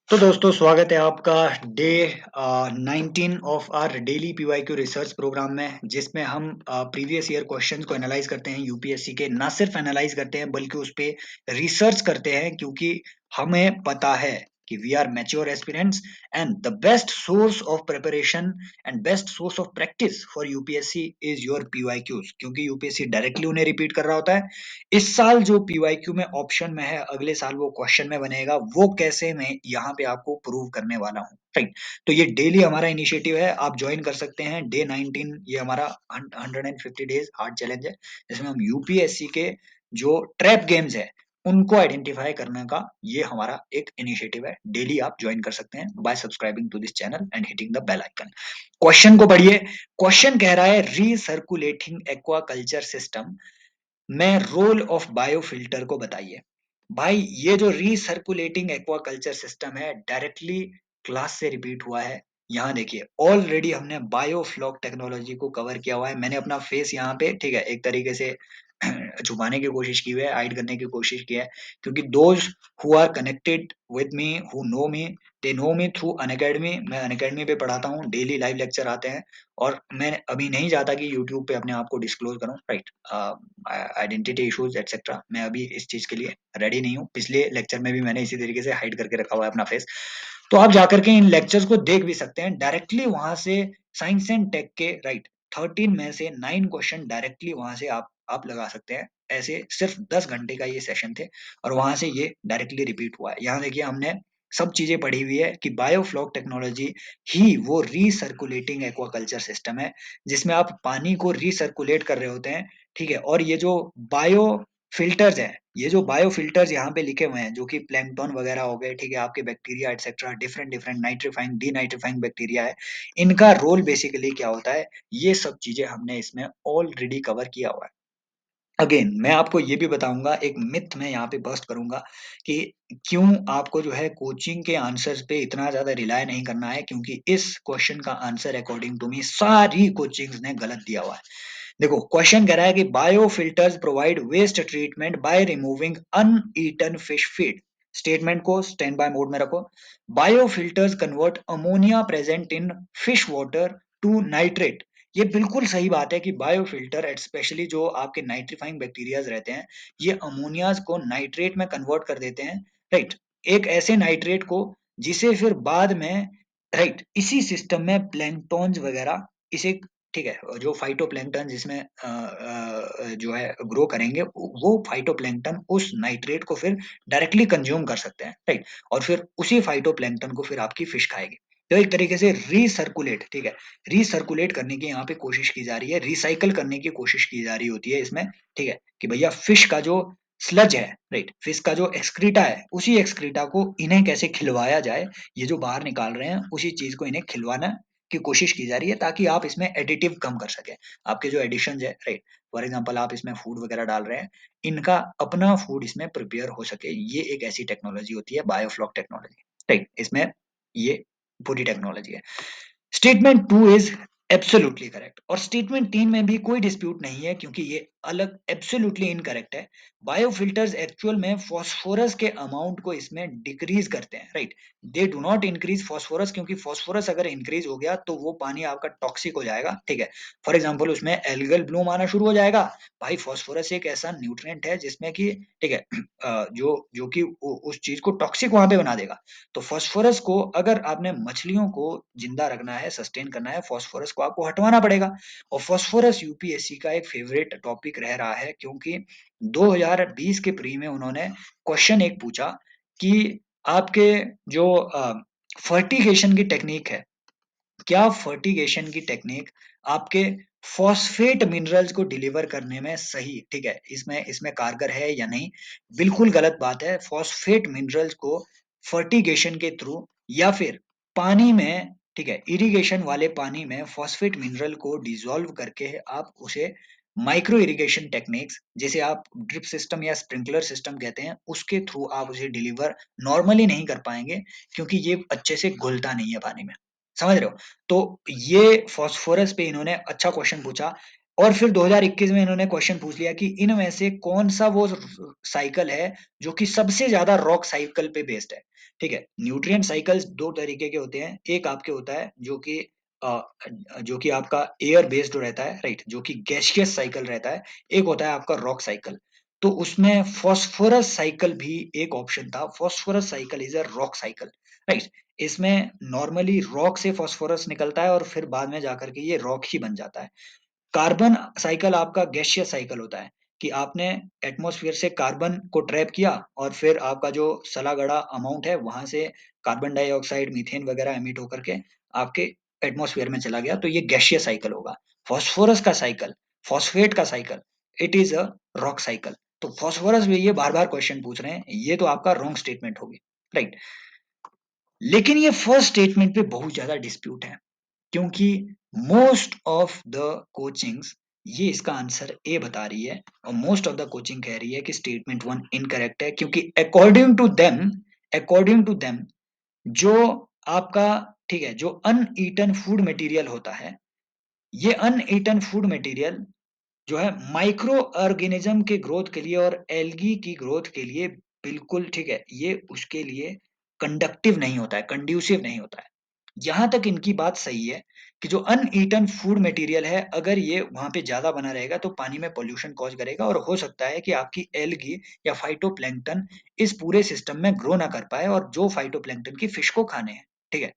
तो दोस्तों स्वागत है आपका day 19 of our daily PYQ research program में जिसमें हम प्रीवियस ईयर क्वेश्चंस को एनालाइज करते हैं यूपीएससी के ना सिर्फ एनालाइज करते हैं बल्कि उस पे रिसर्च करते हैं क्योंकि हमें पता है कि we are mature aspirants and the best source of preparation and best source of practice for UPSC is your PYQs क्योंकि यूपीएससी डायरेक्टली उन्हें रिपीट कर रहा होता है। इस साल जो पीवाईक्यू में ऑप्शन में है अगले साल वो क्वेश्चन में बनेगा, वो कैसे मैं यहाँ पे आपको प्रूव करने वाला हूँ। राइट, तो ये डेली हमारा इनिशिएटिव है, आप ज्वाइन कर सकते हैं। डे 19 ये हमारा 150 डेज हार्ड चैलेंज है जिसमें हम यूपीएससी के जो ट्रैप गेम्स है उनको आइडेंटिफाई करने का ये हमारा एक इनिशिएटिव है। डेली आप ज्वाइन कर सकते हैं by subscribing to this channel and hitting the bell icon. Question को पढ़िए। क्वेश्चन कह रहा है रीसर्कुलेटिंग एक्वाकल्चर सिस्टम में रोल ऑफ बायोफिल्टर को बताइए। भाई ये जो रीसर्कुलेटिंग एक्वाकल्चर सिस्टम है डायरेक्टली क्लास से रिपीट हुआ है। यहाँ देखिए ऑलरेडी हमने बायोफ्लॉक टेक्नोलॉजी को कवर किया हुआ है। मैंने अपना फेस यहाँ पे ठीक है एक तरीके से छुपाने की कोशिश की हुई है, हाइड करने की कोशिश की है क्योंकि those who are connected with me who know me they know me through Unacademy. मैं अनअकैडमी पे पढ़ाता हूँ, डेली लाइव लेक्चर आते हैं और मैं अभी नहीं चाहता कि यूट्यूब पे अपने आप को डिस्क्लोज करूं। राइट, आइडेंटिटी इश्यूज एक्सेट्रा, मैं अभी इस चीज के लिए रेडी नहीं हूँ। पिछले लेक्चर में भी मैंने इसी तरीके से हाइड करके रखा हुआ है अपना फेस, तो आप जाकर के इन लेक्चर्स को देख भी सकते हैं डायरेक्टली वहां से। साइंस एंड टेक के राइट 13 में से 9 क्वेश्चन डायरेक्टली वहां से आप लगा सकते हैं। ऐसे सिर्फ 10 घंटे का ये सेशन थे और वहां से ये डायरेक्टली रिपीट हुआ है। यहाँ देखिए हमने सब चीजें पढ़ी हुई है कि बायोफ्लॉक टेक्नोलॉजी ही वो रीसर्कुलेटिंग एक्वाकल्चर सिस्टम है जिसमें आप पानी को रीसर्कुलेट कर रहे होते हैं। ठीक है, और ये जो बायो फिल्टर्स हैं, ये जो बायो फिल्टर्स यहाँ पे लिखे हुए हैं जो कि प्लैंकटन वगैरह हो गए, ठीक है, आपके bacteria etcetera, different different nitrifying denitrifying bacteria है, इनका रोल बेसिकली क्या होता है, ये सब चीजें हमने इसमें ऑलरेडी कवर किया हुआ है। अगेन मैं आपको ये भी बताऊंगा, एक मिथ मैं यहाँ पे बस्ट करूंगा कि क्यों आपको जो है कोचिंग के आंसर्स पे इतना ज्यादा रिलाय नहीं करना है, क्योंकि इस क्वेश्चन का आंसर अकॉर्डिंग टू मी सारी कोचिंग्स ने गलत दिया हुआ है। देखो क्वेश्चन कह रहा है कि biofilters provide waste treatment by removing uneaten fish feed. Statement को स्टैंड बाय मोड में रखो। Biofilters convert ammonia present in fish water to nitrate. ये बिल्कुल सही बात है कि बायोफिल्टर स्पेशली जो आपके नाइट्रीफाइंग बैक्टीरियाज रहते हैं, ये अमोनियाज को नाइट्रेट में कन्वर्ट कर देते हैं। राइट, एक ऐसे नाइट्रेट को जिसे फिर बाद में राइट इसी सिस्टम में प्लैंक्टॉन्स वगैरह इसे ठीक है जो फाइटोप्लैंक्टन जिसमें जो है ग्रो करेंगे वो फाइटोप्लैंक्टन उस नाइट्रेट को फिर डायरेक्टली कंज्यूम कर सकते हैं। राइट, और फिर उसी फाइटोप्लैंक्टन को फिर आपकी फिश खाएगी। तो एक तरीके से रीसर्कुलेट, ठीक है, रीसर्कुलेट करने की यहाँ पे कोशिश की जा रही है, रिसाइकल करने की कोशिश की जा रही होती है इसमें। ठीक है, कि भैया फिश का जो स्लज है, राइट, फिश का जो एक्सक्रीटा है, उसी एक्सक्रीटा को इन्हें कैसे खिलवाया जाए, ये जो बाहर निकाल रहे हैं उसी चीज को इन्हें खिलवाना की कोशिश की जा रही है ताकि आप इसमें एडिटिव कम कर सकें। आपके जो एडिशन है, राइट, फॉर एग्जांपल आप इसमें फूड वगैरह डाल रहे हैं, इनका अपना फूड इसमें प्रिपेयर हो सके, ये एक ऐसी टेक्नोलॉजी होती है बायोफ्लॉक टेक्नोलॉजी। राइट, इसमें ये पूरी टेक्नोलॉजी है। स्टेटमेंट 2 इज एब्सोल्युटली करेक्ट और स्टेटमेंट 3 में भी कोई डिस्प्यूट नहीं है क्योंकि ये अलग एब्सोल्युटली इनकरेक्ट है। बायोफिल्टर्स एक्चुअल में फॉस्फोरस के अमाउंट को इसमें डिक्रीज करते हैं। Right, they do not increase phosphorus, क्योंकि फॉस्फोरस अगर इंक्रीज हो गया तो वो पानी आपका टॉक्सिक हो जाएगा। ठीक है, फॉर एग्जांपल उसमें एल्गल ब्लूम आना शुरू हो जाएगा। भाई फॉस्फोरस एक ऐसा न्यूट्रिएंट है जिसमें कि ठीक है जो जो कि उस चीज को टॉक्सिक वहां पे बना देगा। तो फास्फोरस को अगर आपने मछलियों को जिंदा रखना है, सस्टेन करना है, फास्फोरस को आपको हटवाना पड़ेगा। और फास्फोरस यूपीएससी का एक फेवरेट टॉपिक रह रहा है क्योंकि 2020 के प्री में उन्होंने क्वेश्चन एक पूछा कि आपके जो फर्टिगेशन की टेक्निक है, क्या फर्टिगेशन की टेक्निक आपके फॉस्फेट मिनरल्स को डिलीवर करने में सही, ठीक है, इसमें इसमें कारगर है या नहीं। बिल्कुल गलत बात है। फॉस्फेट मिनरल्स को फर्टिगेशन के थ्रू या फिर पानी में, ठीक है, इरिगेशन वाले पानी में फॉस्फेट मिनरल को डिसॉल्व करके आप उसे माइक्रो इरिगेशन टेक्निक्स जैसे आप ड्रिप सिस्टम या स्प्रिंकलर सिस्टम कहते हैं उसके थ्रू आप उसे डिलीवर नॉर्मली नहीं कर पाएंगे क्योंकि ये अच्छे से घुलता नहीं है पानी में। समझ रहे हो? तो ये फास्फोरस पे इन्होंने अच्छा क्वेश्चन पूछा और फिर 2021 में इन्होंने क्वेश्चन पूछ लिया कि इनमें से कौन सा वो साइकिल है जो कि सबसे ज्यादा रॉक साइकिल पे बेस्ड है। ठीक है, न्यूट्रिएंट साइकिल्स दो तरीके के होते हैं, एक आपके होता है अ, जो कि आपका एयर बेस्ड रहता है, राइट, जो कि गैसियस साइकिल रहता है, एक होता है आपका रॉक साइकिल। तो उसमें फॉस्फोरस साइकिल भी एक ऑप्शन था, phosphorus cycle is a rock cycle, right. इसमें नॉर्मली रॉक से फॉस्फोरस निकलता है और फिर बाद में जाकर के ये रॉक ही बन जाता है। कार्बन साइकिल आपका गैसियस साइकिल होता है कि आपने एटमॉस्फेयर से कार्बन को ट्रैप किया और फिर आपका जो सला गड़ा अमाउंट है वहां से कार्बन डाइऑक्साइड मीथेन वगैरह एमिट होकर के आपके एटमॉस्फेयर में चला गया, तो ये गैसियस साइकिल होगा। फॉस्फोरस का साइकिल, फॉस्फेट का cycle, it is a rock cycle. तो फॉस्फोरस में ये बार बार क्वेश्चन पूछ रहे हैं, ये तो आपका रॉन्ग स्टेटमेंट होगी, राइट। लेकिन ये फर्स्ट स्टेटमेंट पे बहुत ज्यादा डिस्प्यूट है, क्योंकि मोस्ट ऑफ द कोचिंग्स ये इसका आंसर ए बता रही है और मोस्ट ऑफ द कोचिंग कह रही है कि स्टेटमेंट वन इनकरेक्ट है, क्योंकि अकॉर्डिंग टू देम जो आपका, ठीक है, जो अनईटन फूड मटेरियल होता है, ये अनईटन फूड मटेरियल जो है माइक्रो ऑर्गेनिज्म के ग्रोथ के लिए और एल्गी की ग्रोथ के लिए बिल्कुल, ठीक है, ये उसके लिए कंडक्टिव नहीं होता है, कंड्यूसिव नहीं होता है। यहाँ तक इनकी बात सही है कि जो अनईटन फूड मटेरियल है, अगर ये वहां पे ज्यादा बना रहेगा तो पानी में पोल्यूशन कॉज करेगा और हो सकता है कि आपकी एल्गी या फाइटोप्लैंक्टन इस पूरे सिस्टम में ग्रो ना कर पाए, और जो फाइटोप्लैंक्टन की फिश को खाने हैं, ठीक है,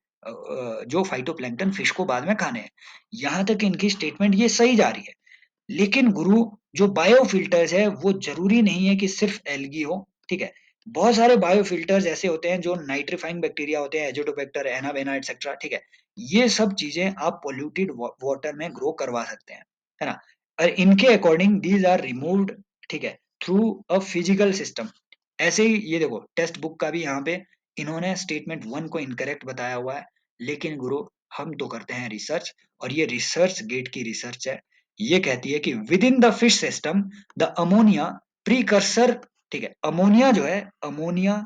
जो फाइटोप्लैंक्टन फिश को बाद में खाने हैं, यहाँ तक इनकी स्टेटमेंट ये सही जा रही है। लेकिन गुरु, जो बायोफिल्टर्स है वो जरूरी नहीं है कि सिर्फ एल्गी हो, ठीक है। बहुत सारे बायोफिल्टर्स ऐसे होते हैं जो नाइट्रीफाइंग बैक्टीरिया होते हैं, एजोटोबैक्टर, एनाबेना एटसेट्रा, ठीक है। ये सब चीजें आप पोल्यूटेड वाटर में ग्रो करवा सकते हैं, है ना। और इनके अकॉर्डिंग दीज आर रिमूव्ड, ठीक है, थ्रू अ फिजिकल सिस्टम। ऐसे ही ये देखो, टेक्स्ट बुक का भी यहाँ पे इन्होंने स्टेटमेंट वन को इनकरेक्ट बताया हुआ है। लेकिन गुरु, हम तो करते हैं रिसर्च, और ये रिसर्च गेट की रिसर्च है। ये कहती है कि with in the fish system the ammonia precursor, ठीक है, अमोनिया जो है, ammonia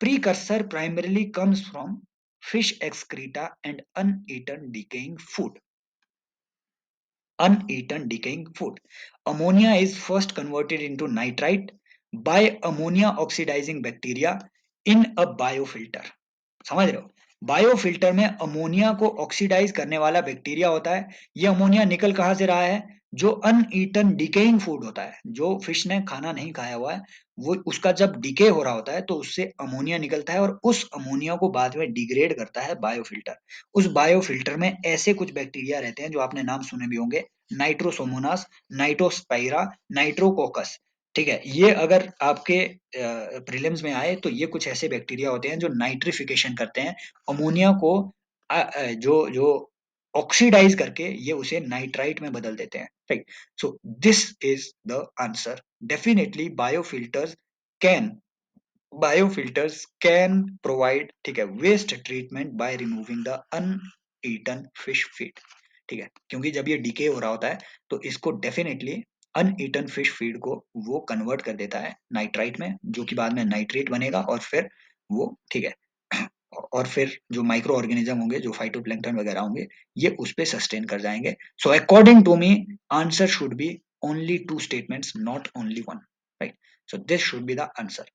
precursor primarily comes from fish excreta and uneaten decaying food. Uneaten decaying food. Ammonia is first converted into nitrite by ammonia oxidizing bacteria in a biofilter. समझ रहे हो, biofilter में ammonia को oxidise करने वाला bacteria होता है। ये अमोनिया निकल कहां से रहा है, जो अनईटन डिकेइंग फूड होता है, जो फिश ने खाना नहीं खाया हुआ है, वो उसका जब डिके हो रहा होता है तो उससे अमोनिया निकलता है और उस अमोनिया को बाद में डिग्रेड करता है बायोफिल्टर। उस बायोफिल्टर में ऐसे कुछ बैक्टीरिया रहते हैं जो आपने नाम सुने भी होंगे, नाइट्रोसोमोनास, नाइट्रोस्पाइरा, नाइट्रोकोकस, ठीक है। ये अगर आपके प्रीलिम्स में आए तो ये कुछ ऐसे बैक्टीरिया होते हैं जो नाइट्रिफिकेशन करते हैं अमोनिया को, जो जो ऑक्सीडाइज करके ये उसे नाइट्राइट में बदल देते हैं, right. So this is the answer. Definitely can biofilters can provide, ठीक है, waste treatment by removing the uneaten fish feed, ठीक है, क्योंकि जब ये डिके हो रहा होता है तो इसको डेफिनेटली अनईटन फिश फीड को वो कन्वर्ट कर देता है नाइट्राइट में, जो कि बाद में नाइट्रेट बनेगा और फिर वो, ठीक है, और फिर जो माइक्रो ऑर्गेनिज्म होंगे, जो फाइटोप्लैंक्टन वगैरह होंगे, ये उस पे सस्टेन कर जाएंगे। So according to me answer should be only two statements, not only one, right. So this should be the answer.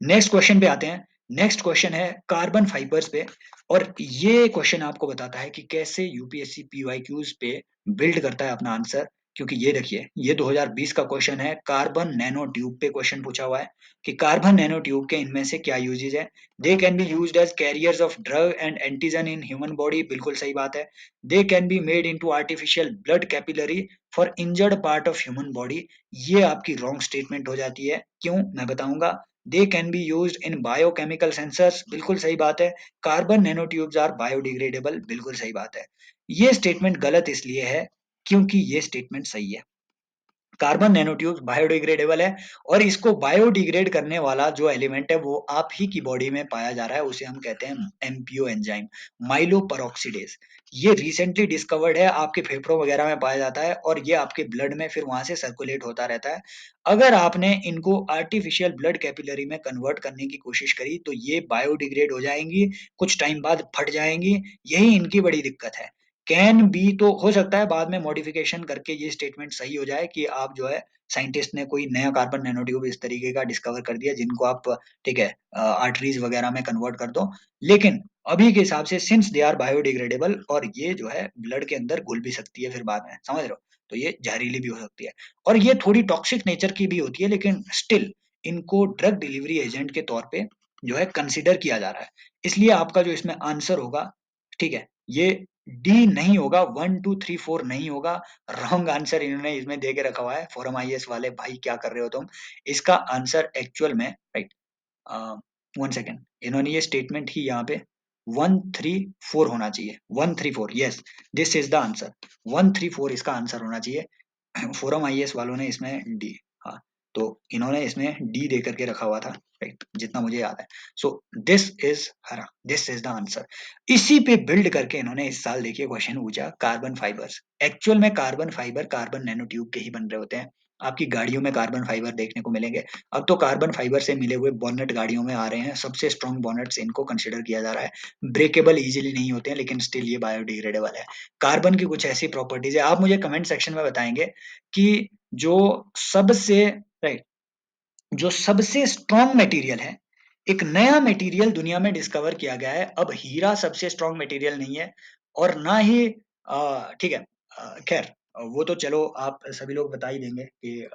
Next question पे आते हैं। नेक्स्ट क्वेश्चन है कार्बन फाइबर्स पे, और ये क्वेश्चन आपको बताता है कि कैसे यूपीएससी पीवाईक्यूज पे बिल्ड करता है अपना आंसर। क्योंकि ये देखिए, ये 2020 का क्वेश्चन है, कार्बन नैनो ट्यूब पे क्वेश्चन पूछा हुआ है कि कार्बन नैनो ट्यूब के इनमें से क्या यूजेज है। They can be used as carriers of drug and antigen in human body, बिल्कुल सही बात है। They can be made into artificial blood capillary for injured part of human body. ये आपकी रॉन्ग स्टेटमेंट हो जाती है, क्यों, मैं बताऊंगा। दे can be used in biochemical sensors, बिल्कुल सही बात है। कार्बन नैनोट्यूब्स आर बायोडिग्रेडेबल, बिल्कुल सही बात है। ये स्टेटमेंट गलत इसलिए है क्योंकि ये स्टेटमेंट सही है। कार्बन नैनोट्यूब्स बायोडिग्रेडेबल है, और इसको बायोडिग्रेड करने वाला जो एलिमेंट है वो आप ही की बॉडी में पाया जा रहा है, उसे हम कहते हैं एमपीओ एंजाइम, माइलोपेरोक्सीडेज। ये रिसेंटली डिस्कवर्ड है, आपके फेफड़ों वगैरह में पाया जाता है और ये आपके ब्लड में फिर वहां से सर्कुलेट होता रहता है। अगर आपने इनको आर्टिफिशियल ब्लड कैपिलरी में कन्वर्ट करने की कोशिश करी तो ये बायोडिग्रेड हो जाएंगी, कुछ टाइम बाद फट जाएंगी। यही इनकी बड़ी दिक्कत है कैन बी तो हो सकता है बाद में मॉडिफिकेशन करके ये स्टेटमेंट सही हो जाए कि आप जो है साइंटिस्ट ने कोई नया कार्बन नैनो ट्यूब इस तरीके का डिस्कवर कर दिया जिनको आप ठीक है आर्टरीज वगैरह में कन्वर्ट कर दो। लेकिन अभी के हिसाब से सिंस दे आर बायोडिग्रेडेबल और ये जो है ब्लड के अंदर घुल भी सकती है फिर बाद में, समझ रहे हो? तो ये जहरीली भी हो सकती है और ये थोड़ी टॉक्सिक नेचर की भी होती है, लेकिन स्टिल इनको ड्रग डिलीवरी एजेंट के तौर पे जो है कंसिडर किया जा रहा है। इसलिए आपका जो इसमें आंसर होगा, ठीक है, ये डी नहीं होगा, 1, 2, 3, 4 नहीं होगा। रॉन्ग आंसर इन्होंने इसमें दे के रखा हुआ है। फोरम आईएएस वाले भाई क्या कर रहे हो तुम? इसका आंसर एक्चुअल में राइट, 1 सेकंड, इन्होंने ये स्टेटमेंट ही यहाँ पे 134 होना चाहिए। 134, yes, this is the answer. 134 इसका आंसर होना चाहिए। फोरम आईएएस वालों ने इसमें डी, हाँ, तो इन्होंने इसमें डी दे करके रखा हुआ था, राइट, जितना मुझे याद है। सो दिस इज द आंसर। इसी पे बिल्ड करके इन्होंने इस साल देखिए क्वेश्चन पूछा, कार्बन फाइबर्स। एक्चुअल में carbon fibre carbon nano tube के ही बन रहे होते हैं। आपकी गाड़ियों में कार्बन फाइबर देखने को मिलेंगे। अब तो कार्बन फाइबर से मिले हुए बॉनेट गाड़ियों में आ रहे हैं, सबसे स्ट्रॉन्ग बॉनेट्स इनको कंसिडर किया जा रहा है। ब्रेकेबल इजीली नहीं होते हैं, लेकिन स्टिल ये बायोडिग्रेडेबल है। कार्बन की कुछ ऐसी प्रॉपर्टीज है, आप मुझे कमेंट सेक्शन में बताएंगे कि जो सबसे राइट, जो सबसे स्ट्रॉन्ग मटेरियल है, एक नया मटेरियल दुनिया में डिस्कवर किया गया है। अब हीरा सबसे स्ट्रॉन्ग मटेरियल नहीं है और ना ही ठीक है, खैर वो तो चलो आप सभी लोग बता ही देंगे कि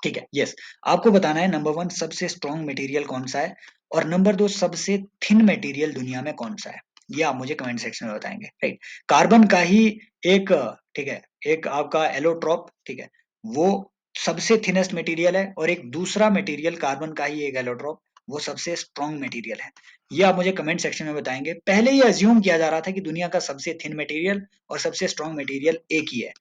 ठीक है, यस, आपको बताना है नंबर 1 सबसे स्ट्रॉन्ग मटेरियल कौन सा है और नंबर 2 सबसे थिन मटेरियल दुनिया में कौन सा है। ये आप मुझे कमेंट सेक्शन में बताएंगे, राइट। कार्बन का ही एक ठीक है, एक आपका एलोट्रॉप, ठीक है, वो सबसे थिनेस्ट मटेरियल है और एक दूसरा मटेरियल कार्बन का ही एक एलोट्रॉप, वो सबसे स्ट्रॉन्ग मटेरियल है। ये आप मुझे कमेंट सेक्शन में बताएंगे। पहले ये अज्यूम किया जा रहा था कि दुनिया का सबसे थिन मटेरियल और सबसे स्ट्रॉन्ग मटेरियल एक ही है,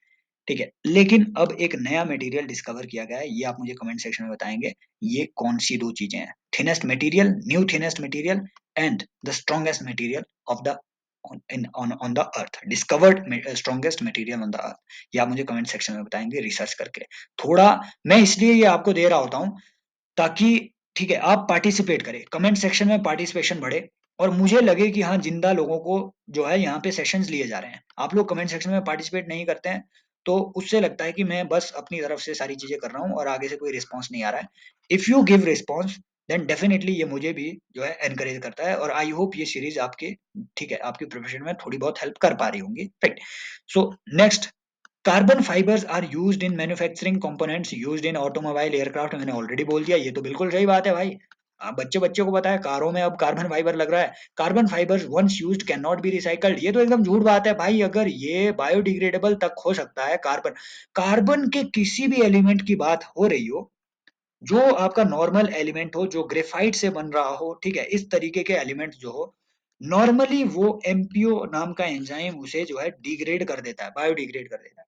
ठीक है, लेकिन अब एक नया मटेरियल डिस्कवर किया गया है। ये आप मुझे कमेंट सेक्शन में बताएंगे ये कौन सी दो चीजें हैं। Thinnest material, new thinnest material and the strongest material of the on the earth, discovered strongest material on the earth. ये आप मुझे कमेंट सेक्शन में बताएंगे रिसर्च करके। थोड़ा मैं इसलिए ये आपको दे रहा होता हूँ ताकि ठीक है आप पार्टिसिपेट करें, कमेंट सेक्शन में पार्टिसिपेशन बढ़े और मुझे लगे कि हाँ जिंदा लोगों को जो है यहाँ पे सेशंस लिए जा रहे हैं। आप लोग कमेंट सेक्शन में पार्टिसिपेट नहीं करते हैं तो उससे लगता है कि मैं बस अपनी तरफ से सारी चीजें कर रहा हूँ और आगे से कोई रिस्पॉन्स नहीं आ रहा है। If you give response then definitely ये मुझे भी जो है एनकरेज करता है और आई होप ये सीरीज आपके ठीक है आपकी प्रोफेशन में थोड़ी बहुत हेल्प कर पा रही होंगी, right. So next, carbon fibres are used in manufacturing components used in automobile aircraft. मैंने ऑलरेडी बोल दिया, ये तो बिल्कुल सही बात है भाई। आप बच्चे बच्चे को पता है कारों में अब कार्बन फाइबर लग रहा है। Carbon fibres once used can not be recycled, ये तो एकदम झूठ बात है भाई। अगर ये बायोडिग्रेडेबल तक हो सकता है कार्बन, कार्बन के किसी भी एलिमेंट की बात हो रही हो जो आपका नॉर्मल एलिमेंट हो, जो ग्रेफाइट से बन रहा हो, ठीक है, इस तरीके के एलिमेंट जो हो, नॉर्मली वो एमपीओ नाम का एंजाइम उसे जो है डिग्रेड कर देता है, बायोडिग्रेड कर देता है।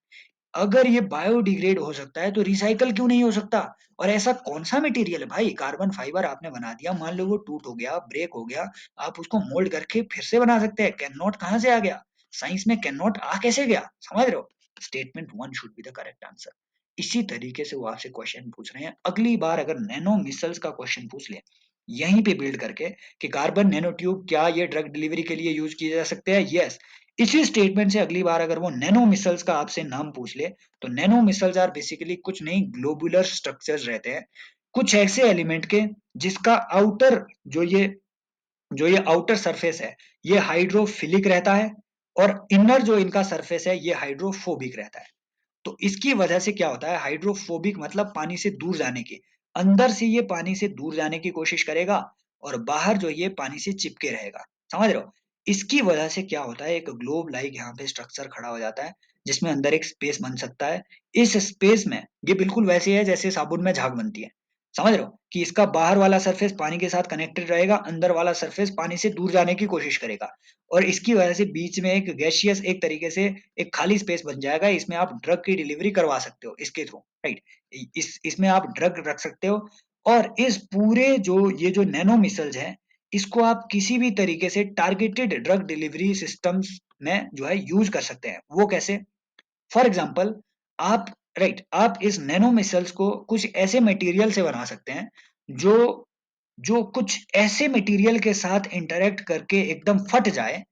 अगर ये बायोडिग्रेड हो सकता है तो रिसाइकल क्यों नहीं हो सकता? और ऐसा कौन सा मटेरियल है भाई, कार्बन फाइबर आपने बना दिया, मान लो वो टूट हो गया, ब्रेक हो गया, आप उसको मोल्ड करके फिर से बना सकते हैं। कैन नॉट कहां से आ गया? साइंस में कैन नॉट आ कैसे गया? समझ रहे हो? Statement 1 should be the correct answer. इसी तरीके से वो आपसे क्वेश्चन पूछ रहे हैं। अगली बार अगर नैनो मिसाइल्स का क्वेश्चन पूछ ले यहीं पे बिल्ड करके कि कार्बन नैनो ट्यूब क्या ये ड्रग डिलीवरी के लिए यूज किए जा सकते हैं, यस, इसी स्टेटमेंट से अगली बार अगर वो नैनो मिसाइल्स का आपसे नाम पूछ ले तो नैनो मिसाइल्स आर बेसिकली कुछ नहीं, ग्लोबुलर स्ट्रक्चर्स रहते हैं, कुछ ऐसे एलिमेंट के जिसका आउटर जो ये आउटर सरफेस है ये हाइड्रोफिलिक रहता है और इनर जो इनका सरफेस है ये हाइड्रोफोबिक रहता है। तो इसकी वजह से क्या होता है, हाइड्रोफोबिक मतलब पानी से दूर जाने की, अंदर से ये पानी से दूर जाने की कोशिश करेगा और बाहर जो ये पानी से चिपके रहेगा, समझ रहे हो? इसकी वजह से क्या होता है, एक ग्लोब लाइक यहाँ पे स्ट्रक्चर खड़ा हो जाता है जिसमें अंदर एक स्पेस बन सकता है। इस स्पेस में ये बिल्कुल वैसे है जैसे साबुन में झाग बनती है, समझ रहे हो कि इसका बाहर वाला सरफेस पानी के साथ कनेक्टेड रहेगा, अंदर वाला सरफेस पानी से दूर जाने की कोशिश करेगा और इसकी वजह से बीच में एक गैसियस एक तरीके से एक खाली स्पेस बन जाएगा। इसमें आप ड्रग की डिलीवरी करवा सकते हो इसके थ्रू, राइट। इसमें आप ड्रग रख सकते हो और इस पूरे जो ये जो नैनो मिसाइल्स हैं इसको आप किसी भी तरीके से टारगेटेड ड्रग डिलीवरी सिस्टम्स में जो है यूज कर सकते हैं। वो कैसे? फॉर एग्जाम्पल आप राइट, आप इस नैनो मिसाइल्स को कुछ ऐसे मटेरियल से बना सकते हैं जो जो कुछ ऐसे मटेरियल के साथ इंटरेक्ट करके एकदम फट जाए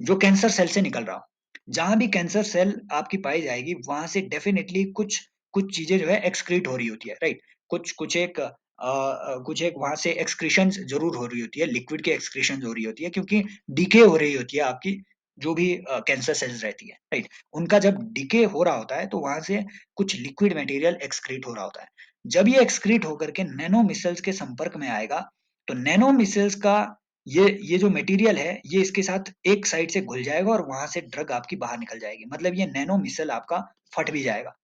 जो कैंसर सेल से निकल रहा हो। जहां भी कैंसर सेल आपकी पाई जाएगी वहां से डेफिनेटली कुछ कुछ चीजें जो है एक्सक्रीट हो रही होती है, राइट। कुछ एक वहां से एक्सक्रीशन जरूर हो रही होती है, लिक्विड की एक्सक्रीशन हो रही होती है, क्योंकि डीके हो रही होती है आपकी जो भी कैंसर सेल्स रहती है, राइट। उनका जब डीके हो रहा होता है तो वहां से कुछ लिक्विड मटेरियल एक्सक्रीट हो रहा होता है। जब ये एक्सक्रीट होकर के नैनो मिसल्स के संपर्क में आएगा तो नैनो मिसल्स का ये जो मटेरियल है ये इसके साथ एक साइड से घुल जाएगा और वहां से ड्रग आपकी बाहर निकल जाएगी, मतलब ये नैनो मिसल आपका फट भी जाएगा।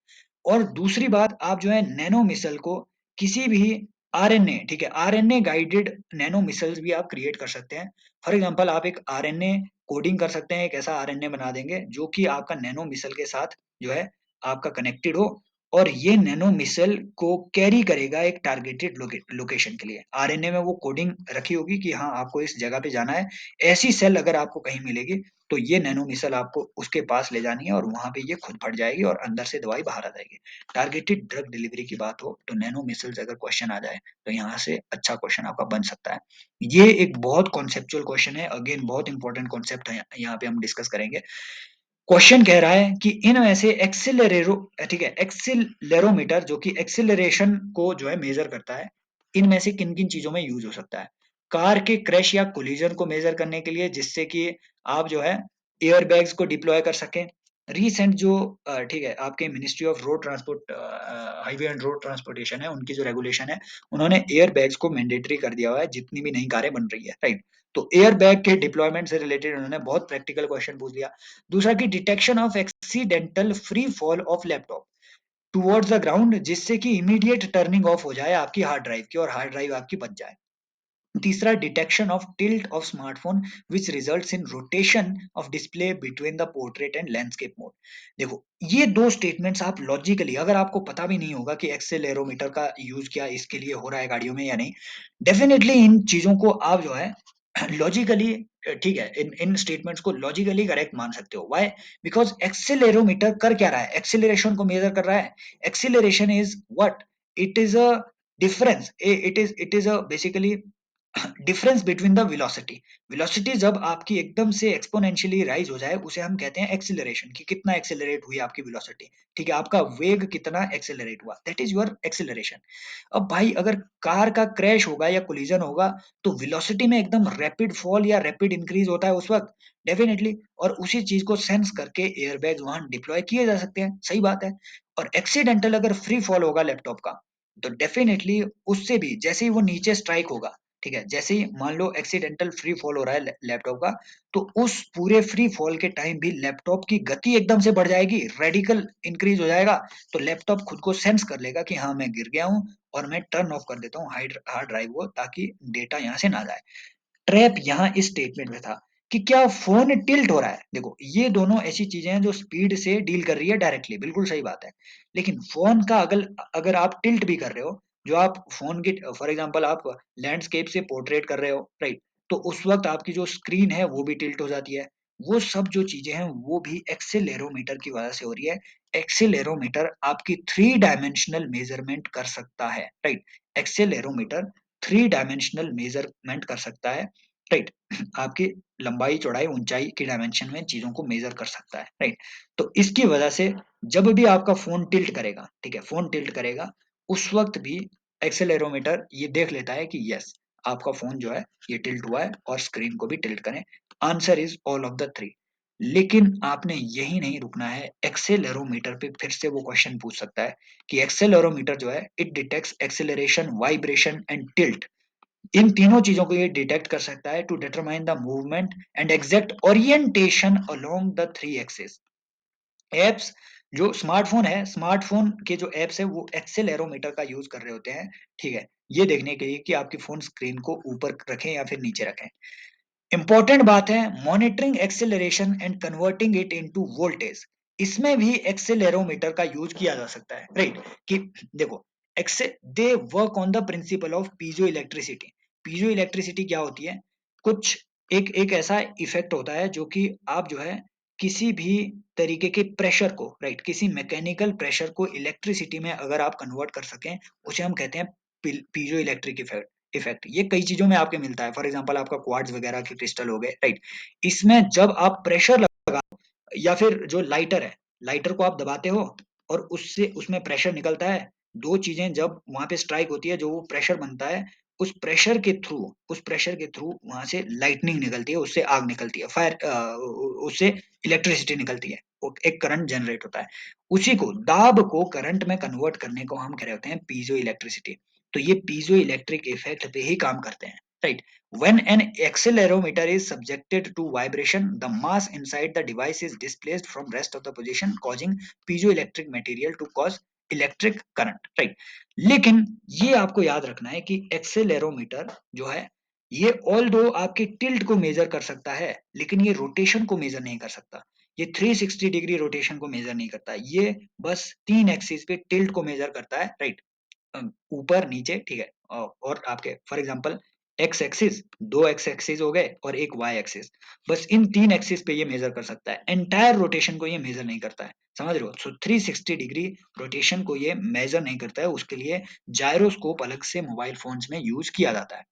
और दूसरी बात, आप जो है नैनो मिसल को किसी भी आरएनए, ठीक है, आरएनए गाइडेड नैनो मिसल्स भी आप क्रिएट कर सकते हैं। फॉर एग्जांपल आप एक आरएनए कोडिंग कर सकते हैं, एक ऐसा आरएनए बना देंगे जो कि आपका नैनो मिसल के साथ जो है आपका कनेक्टेड हो, और ये नैनो मिसल को कैरी करेगा एक टारगेटेड लोकेशन के लिए। आरएनए में वो कोडिंग रखी होगी कि हाँ आपको इस जगह पे जाना है, ऐसी सेल अगर आपको कहीं मिलेगी तो ये नैनो मिसल आपको उसके पास ले जानी है और वहां पे ये खुद फट जाएगी और अंदर से दवाई बाहर आ जाएगी। टारगेटेड ड्रग डिलीवरी की बात हो तो नैनो मिसल्स अगर क्वेश्चन आ जाए तो यहाँ से अच्छा क्वेश्चन आपका बन सकता है। ये एक बहुत कॉन्सेप्चुअल क्वेश्चन है, अगेन बहुत इंपॉर्टेंट कॉन्सेप्ट है, यहाँ पे हम डिस्कस करेंगे। क्वेश्चन कह रहा है कि इनमें से एक्सिलरेरो, ठीक है, एक्सिलरेरोमीटर जो कि एक्सिलरेशन को जो है मेजर करता है, इनमें से किन किन चीजों में यूज हो सकता है? कार के क्रैश या कोलिजन को मेजर करने के लिए, जिससे कि आप जो है एयर बैग्स को डिप्लॉय कर सकें। रिसेंट जो ठीक है आपके ministry of road transport, highway and road transportation है, उनकी जो रेगुलेशन है, उन्होंने एयर बैग्स को मैंडेटरी कर दिया हुआ है जितनी भी नई कारें बन रही है, राइट। तो एयर बैग के डिप्लॉयमेंट से रिलेटेड उन्होंने बहुत प्रैक्टिकल क्वेश्चन पूछ लिया। दूसरा कि detection of accidental free fall of laptop towards the ground, जिससे कि इमीडिएट टर्निंग ऑफ हो जाए आपकी हार्ड ड्राइव की और हार्ड ड्राइव आपकी बच जाए। तीसरा, detection of tilt of smartphone which results in rotation of display between the portrait and landscape mode. देखो ये दो स्टेटमेंट्स आप लॉजिकली, अगर आपको पता भी नहीं होगा कि एक्सेलेरोमीटर का यूज क्या इसके लिए हो रहा है गाड़ियों में या नहीं, डेफिनेटली इन चीजों को आप जो है लॉजिकली, ठीक है, इन इन स्टेटमेंट्स को लॉजिकली करेक्ट मान सकते हो। व्हाई? बिकॉज एक्सेलेरोमीटर कर क्या रहा है? एक्सेलरेशन को मेजर कर रहा है। Acceleration is what? It is a difference, it is a basically difference between the velocity. Velocity जब आपकी एकदम से एक्सपोनेंशियली राइज हो जाए उसे हम कहते हैं एक्सेलरेशन, कि कितना एक्सेलरेट हुई आपकी वेलोसिटी, ठीक है, आपका वेग कितना एक्सेलरेट हुआ, दैट इज योर एक्सेलरेशन। अब भाई अगर कार का क्रैश होगा या कोलिजन होगा तो वेलोसिटी में एकदम रैपिड फॉल या रैपिड इंक्रीज होता है उस वक्त, डेफिनेटली, और उसी चीज को सेंस करके एयरबैग्स वहां डिप्लॉय किए जा सकते हैं, सही बात है। और एक्सीडेंटल अगर फ्री फॉल होगा लैपटॉप का तो डेफिनेटली उससे भी जैसे ही वो नीचे स्ट्राइक होगा, ठीक है, जैसे ही मान लो एक्सीडेंटल फ्री फॉल हो रहा है लैपटॉप का, तो उस पूरे फ्री फॉल के टाइम भी लैपटॉप की गति एकदम से बढ़ जाएगी, रेडिकल इंक्रीज हो जाएगा। तो लैपटॉप खुद को सेंस कर लेगा कि हाँ मैं गिर गया हूँ और मैं टर्न ऑफ कर देता हूँ हार्ड ड्राइव को ताकि डेटा यहाँ से ना जाए। ट्रैप यहाँ इस स्टेटमेंट में था कि क्या फोन टिल्ट हो रहा है। देखो ये दोनों ऐसी चीजें हैं जो स्पीड से डील कर रही है डायरेक्टली, बिल्कुल सही बात है। लेकिन फोन का अगर अगर आप टिल्ट भी कर रहे हो, जो आप फोन की फॉर एग्जांपल आप लैंडस्केप से पोर्ट्रेट कर रहे हो, राइट, तो उस वक्त आपकी जो स्क्रीन है वो भी टिल्ट हो जाती है। वो सब जो चीजें हैं वो भी एक्सेलेरोमीटर की वजह से हो रही है। एक्सेलेरोमीटर आपकी थ्री डायमेंशनल मेजरमेंट कर सकता है, right. Accelerometer three dimensional measurement कर सकता है, राइट। आपकी लंबाई चौड़ाई ऊंचाई की डायमेंशन में चीजों को मेजर कर सकता है, राइट। तो इसकी वजह से जब भी आपका फोन टिल्ट करेगा, ठीक है, फोन टिल्ट करेगा, उस वक्त भी एक्सेलेरोमीटर ये देख लेता है कि यस आपका फोन जो है ये टिल्ट हुआ है और स्क्रीन को भी टिल्ट करें। Answer is all of the three. लेकिन आपने यही नहीं रुकना है, एक्सेलेरोमीटर पे फिर से वो क्वेश्चन पूछ सकता है कि एक्सेलेरोमीटर जो है it detects acceleration, vibration and tilt. इन तीनों चीजों को ये डिटेक्ट कर सकता है to determine the movement and exact orientation along the three axis. Apps जो स्मार्टफोन है, स्मार्टफोन के जो एप्स है वो एक्सेलेरोमीटर का यूज कर रहे होते हैं, ठीक है, ये देखने के लिए कि आपकी फोन स्क्रीन को ऊपर रखें या फिर नीचे रखें। इंपॉर्टेंट बात है, monitoring acceleration and converting it into voltage, इसमें भी एक्सेलेरोमीटर का यूज किया जा सकता है, राइट। कि देखो एक्से they work on the principle of piezoelectricity. Piezoelectricity क्या होती है? कुछ एक एक ऐसा इफेक्ट होता है जो कि आप जो है किसी भी तरीके के प्रेशर को, राइट, किसी मैकेनिकल प्रेशर को इलेक्ट्रिसिटी में अगर आप कन्वर्ट कर सकें, उसे हम कहते हैं पीजो इलेक्ट्रिक इफेक्ट। ये कई चीजों में आपके मिलता है, फॉर एग्जांपल आपका क्वार्ट्ज वगैरह के क्रिस्टल हो गए, राइट। इसमें जब आप प्रेशर लगा या फिर जो लाइटर है, लाइटर को आप दबाते हो और उससे उसमें प्रेशर निकलता है। 2 चीज़ें जब वहाँ पे स्ट्राइक होती है, जो वो प्रेशर बनता है, उस प्रेशर के थ्रू वहाँ से लाइटनिंग निकलती है, उससे आग निकलती है, उससे इलेक्ट्रिसिटी निकलती है, वो एक करंट जनरेट होता है। उसी को दाब को करंट में कन्वर्ट करने को हम कह रहे होते हैं पीज़ो इलेक्ट्रिसिटी। तो ये पीज़ो इलेक्ट्रिक इफेक्ट पे ही काम करते हैं, right? When an accelerometer is subjected to vibration, the mass inside the device is displaced from rest of the position, causing piezoelectric material to cause electric current, right? लेकिन ये आपको याद रखना है कि एक्सेलेरोमीटर जो है, ये ऑल दो आपके टिल्ट को मेजर कर सकता है, लेकिन ये रोटेशन को मेजर नहीं कर सकता। ये 360 डिग्री रोटेशन को मेजर नहीं करता। ये बस 3 एक्सिस पे टिल्ट को मेजर करता है, राइट? ऊपर नीचे, ठीक है? और आपके for example x axis, 2 x axis हो गए और एक वाई एक्सिस। बस इन 3 एक्सिस पे ये मेजर कर सकता है। एंटायर रोटेशन को ये मेजर नहीं करता है। समझ रहे हो? सो 360 डिग्री रोटेशन को ये मेजर नहीं करता है। उसके लिए जाइरोस्कोप अलग से मोबाइल फोन्स में यूज किया जाता है।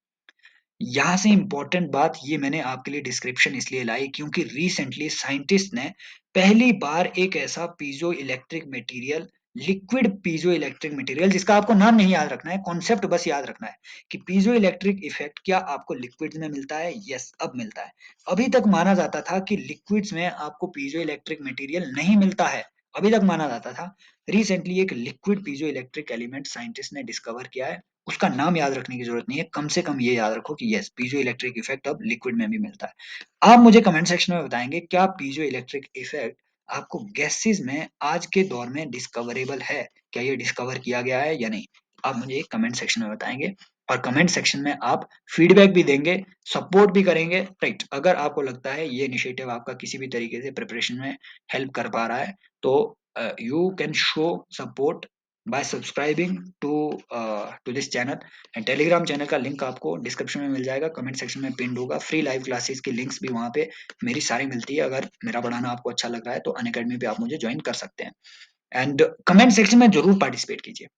यहाँ से इम्पोर्टेंट बात ये मैंने आपके लिए डिस्क्रिप्शन इसलिए लाई क्योंकि रिसेंटली साइंटिस्ट ने पहली बार एक ऐसा piezo electric material, liquid piezo electric material, जिसका आपको नाम नहीं याद रखना है, कॉन्सेप्ट बस याद रखना है कि पीजो इलेक्ट्रिक इफेक्ट क्या आपको लिक्विड्स में मिलता है? यस, अब मिलता है। अभी तक माना जाता था कि लिक्विड्स में आपको पीजो इलेक्ट्रिक मटेरियल नहीं मिलता है, अभी तक माना जाता था। रिसेंटली एक liquid piezo electric element scientist ने डिस्कवर किया है। उसका नाम याद रखने की जरूरत नहीं है, कम से कम ये याद रखो कि यस, पीजो इलेक्ट्रिक इफेक्ट अब लिक्विड में भी मिलता है। आप मुझे कमेंट सेक्शन में बताएंगे क्या पीजो इलेक्ट्रिक इफेक्ट आपको गैसेस में आज के दौर में डिस्कवरेबल है? क्या ये डिस्कवर किया गया है या नहीं? आप मुझे कमेंट सेक्शन में बताएंगे और कमेंट सेक्शन में आप फीडबैक भी देंगे, सपोर्ट भी करेंगे, राइट? अगर आपको लगता है ये इनिशिएटिव आपका किसी भी तरीके से प्रिपरेशन में हेल्प कर पा रहा है, तो you can show support by subscribing to this channel। And Telegram channel का लिंक आपको डिस्क्रिप्शन में मिल जाएगा, कमेंट सेक्शन में पिन होगा। फ्री लाइव क्लासेस की लिंक्स भी वहाँ पे मेरी सारी मिलती है। अगर मेरा पढ़ाना आपको अच्छा लग रहा है तो अनअकैडमी पे आप मुझे ज्वाइन कर सकते हैं। एंड कमेंट सेक्शन में जरूर पार्टिसिपेट कीजिए,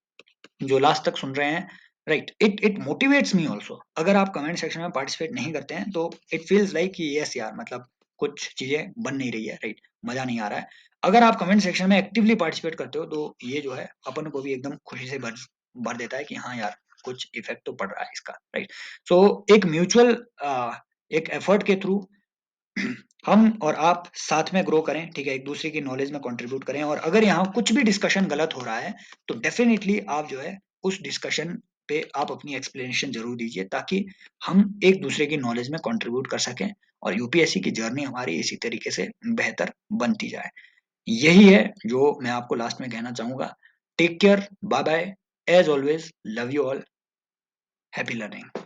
जो लास्ट तक सुन रहे हैं, right? It motivates me also. अगर आप कमेंट सेक्शन में पार्टिसिपेट नहीं करते हैं तो इट फील्स लाइक कि यस यार, मतलब कुछ चीजें बन नहीं रही है, राइट? मजा नहीं आ रहा है। अगर आप कमेंट सेक्शन में एक्टिवली पार्टिसिपेट करते हो तो ये जो है अपन को भी एकदम खुशी से भर भर देता है कि हाँ यार, कुछ इफेक्ट तो पड़ रहा है इसका, राइट? सो एक म्यूचुअल एक एफर्ट के थ्रू हम और आप साथ में ग्रो करें, ठीक है? एक दूसरे की नॉलेज में कंट्रीब्यूट करें, और अगर यहाँ कुछ भी डिस्कशन गलत हो रहा है तो डेफिनेटली आप जो है उस डिस्कशन पे आप अपनी एक्सप्लेनेशन जरूर दीजिए, ताकि हम एक दूसरे की नॉलेज में कंट्रीब्यूट कर सकें और यूपीएससी की जर्नी हमारी इसी तरीके से बेहतर बनती जाए। यही है जो मैं आपको लास्ट में कहना चाहूंगा। Take care, bye bye, as always love you all, happy learning.